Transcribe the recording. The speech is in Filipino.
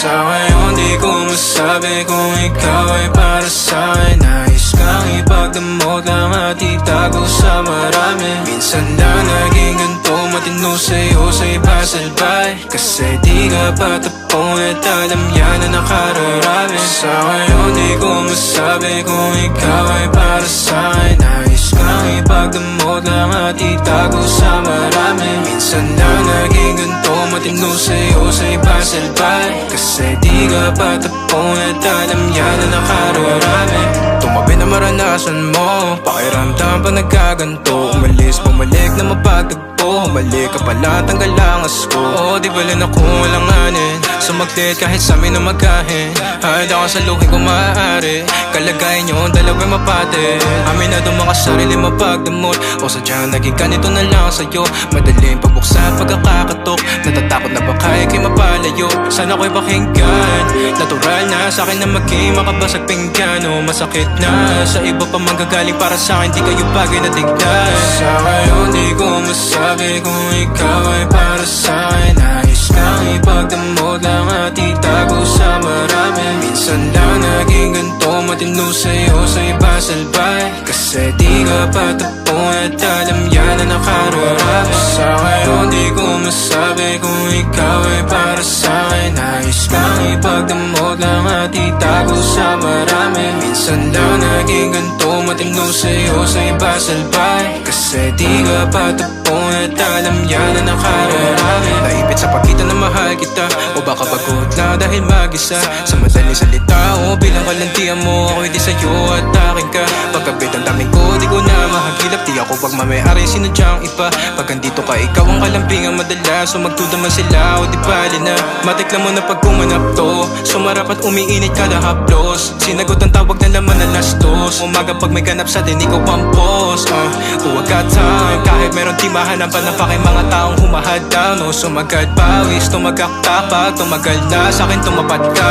Sa ngayon di ko masabi kung ikaw ay para sa'kin. Nais kang ipagdamot lang at itago sa marami. Minsan lang naging ganito, matino sa'yo sa iba salbay. Kasi di ka patapon at alam yan na nakararami. Sa ngayon di ko masabi kung ikaw ay para sa'kin. Nais kang ipagdamot lang at itago sa marami. Minsan lang naging ganito, matino sa'yo sa iba salbay. Kasi di ka patapon at alam yan na nakararami. Tumabi na maranasan mo, pakiramdam pa nagkaganto. Umalis, bumalik na mapagtagpo. Humalik ka pala, tanggal ang asko. Oo, di bala na kung walang anin. Sumaglit kahit sa amin na magkahin. Handa ka sa luhin kung maaari. Kalagayan nyo ang dalawa'y mapate. Amin na mga sarili mapagdamot. O sadyang naging ganito na lang sa'yo. Madaling pabuksan pagkakakatok. Natatakot na baka ikay mapalayo. Sana ko'y pakinggan. Natural na sa'kin na maging makabasag pinggan. O masakit na sa iba pa manggagaling para sa'kin. Di kayo bagay na tignan. Sa ngayon di ko masabi kung ikaw ay para sa'kin. Nais kang ipagdamot lang at itago sa marami. Minsan lang naging ganito, matino sa'yo sa iba salbay. Kasi di ka patapon at alam yan na nakararami. Sa ngayon di ko masabi kung ikaw ay para sa'kin. Nais kang ipagdamot lang at itago sa marami. Minsan lang naging ganito, matino sa'yo sa iba salbay. Kasi di ka patapon at alam yan na nakararami. Naipit sa pagkita na mahal kita, o baka pagod lang dahil mag-isa. Sa madaling salita o bilang kalantian mo, ako'y di sa'yo at akin ka. Pagkabit ang daming ko, di ko na mahagilap. Di ako pagmamayari, sinudyang iba. Pag andito ka, ikaw ang kalampingan madalas. So magduda man sila o di bali na. Matikla mo na pag kumanap to. Sumarap at umiinit kada haplos. Sinagot ang tawag na laman na lastos. Umaga pag may ganap sa din, ikaw pampos. Huwag ka time, kahit meron di mahanapan ng pake mga taong humahadang. No, sumagad pawis, tumagak tapag. Tumagal na sa'kin tumapat ka.